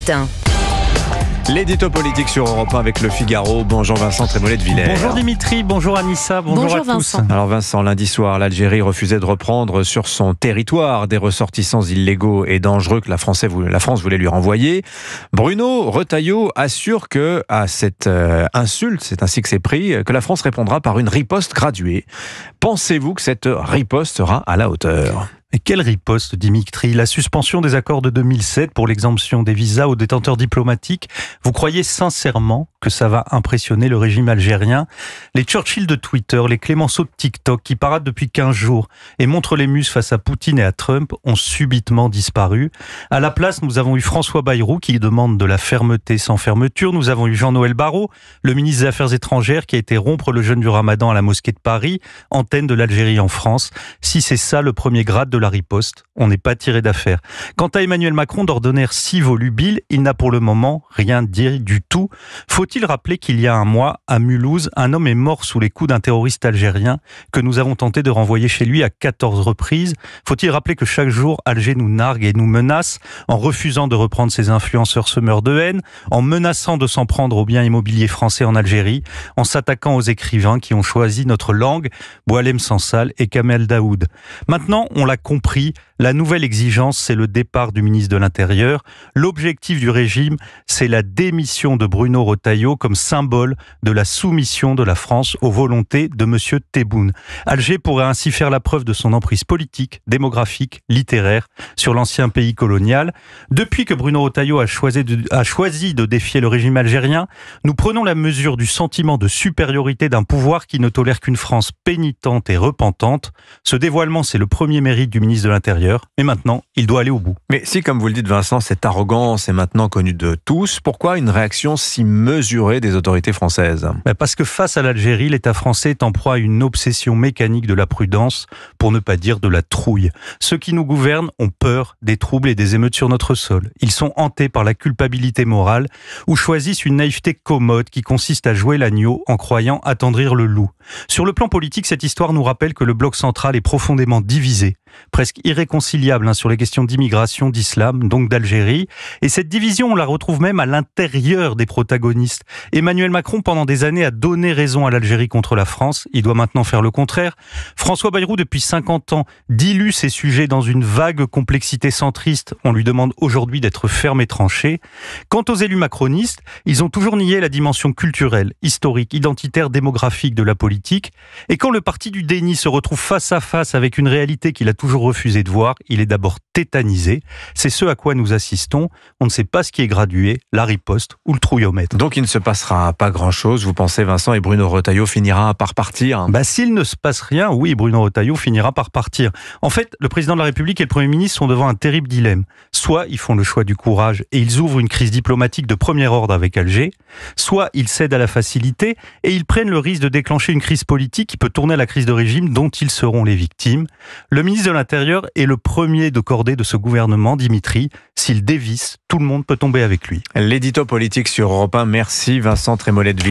matin. L'édito politique sur Europe 1 avec Le Figaro. Bonjour Vincent Trémollet de Villers. Bonjour Dimitri, bonjour Anissa, bonjour à Vincent. tous. Alors Vincent, lundi soir, l'Algérie refusait de reprendre sur son territoire des ressortissants illégaux et dangereux que la France voulait lui renvoyer. Bruno Retailleau assure que à cette insulte, c'est ainsi que c'est pris, que la France répondra par une riposte graduée. Pensez-vous que cette riposte sera à la hauteur ? Et quelle riposte, Dimitri? La suspension des accords de 2007 pour l'exemption des visas aux détenteurs diplomatiques. Vous croyez sincèrement que ça va impressionner le régime algérien? Les Churchill de Twitter, les Clémenceau de TikTok qui paradent depuis 15 jours et montrent les muses face à Poutine et à Trump ont subitement disparu. À la place, nous avons eu François Bayrou qui demande de la fermeté sans fermeture. Nous avons eu Jean-Noël Barrot, le ministre des Affaires étrangères qui a été rompre le jeûne du Ramadan à la mosquée de Paris, antenne de l'Algérie en France. Si c'est ça le premier grade de la riposte, on n'est pas tiré d'affaire. Quant à Emmanuel Macron, d'ordinaire si volubile, il n'a pour le moment rien dit du tout. Faut-il rappeler qu'il y a un mois, à Mulhouse, un homme est mort sous les coups d'un terroriste algérien que nous avons tenté de renvoyer chez lui à 14 reprises. Faut-il rappeler que chaque jour, Alger nous nargue et nous menace en refusant de reprendre ses influenceurs semeurs de haine, en menaçant de s'en prendre aux biens immobiliers français en Algérie, en s'attaquant aux écrivains qui ont choisi notre langue, Boualem Sansal et Kamel Daoud. Maintenant, on l'a compris, la nouvelle exigence, c'est le départ du ministre de l'Intérieur. L'objectif du régime, c'est la démission de Bruno Retailleau comme symbole de la soumission de la France aux volontés de M. Tebboune. Alger pourrait ainsi faire la preuve de son emprise politique, démographique, littéraire sur l'ancien pays colonial. Depuis que Bruno Retailleau a choisi de défier le régime algérien, nous prenons la mesure du sentiment de supériorité d'un pouvoir qui ne tolère qu'une France pénitente et repentante. Ce dévoilement, c'est le premier mérite du ministre de l'Intérieur, mais maintenant, il doit aller au bout. Mais si, comme vous le dites Vincent, cette arrogance est maintenant connue de tous, pourquoi une réaction si mesurée des autorités françaises ? Parce que face à l'Algérie, l'État français est en proie à une obsession mécanique de la prudence, pour ne pas dire de la trouille. Ceux qui nous gouvernent ont peur des troubles et des émeutes sur notre sol. Ils sont hantés par la culpabilité morale ou choisissent une naïveté commode qui consiste à jouer l'agneau en croyant attendrir le loup. Sur le plan politique, cette histoire nous rappelle que le bloc central est profondément divisé, presque irréconciliable sur les questions d'immigration, d'islam, donc d'Algérie. Et cette division, on la retrouve même à l'intérieur des protagonistes. Emmanuel Macron, pendant des années, a donné raison à l'Algérie contre la France. Il doit maintenant faire le contraire. François Bayrou, depuis 50 ans, dilue ses sujets dans une vague complexité centriste. On lui demande aujourd'hui d'être ferme et tranché. Quant aux élus macronistes, ils ont toujours nié la dimension culturelle, historique, identitaire, démographique de la politique. Et quand le parti du déni se retrouve face à face avec une réalité qu'il a toujours refusé de voir, il est d'abord tétanisé. C'est ce à quoi nous assistons. On ne sait pas ce qui est gradué, la riposte ou le trouillomètre. Donc il ne se passera pas grand-chose, vous pensez Vincent, et Bruno Retailleau finira par partir ? S'il ne se passe rien, oui, Bruno Retailleau finira par partir. En fait, le président de la République et le Premier ministre sont devant un terrible dilemme. Soit ils font le choix du courage et ils ouvrent une crise diplomatique de premier ordre avec Alger, soit ils cèdent à la facilité et ils prennent le risque de déclencher une crise politique qui peut tourner à la crise de régime dont ils seront les victimes. Le ministre de l'Intérieur est le premier de cordée de ce gouvernement, Dimitri. S'il dévisse, tout le monde peut tomber avec lui. L'édito politique sur Europe 1. Merci Vincent Trémollet de Villers.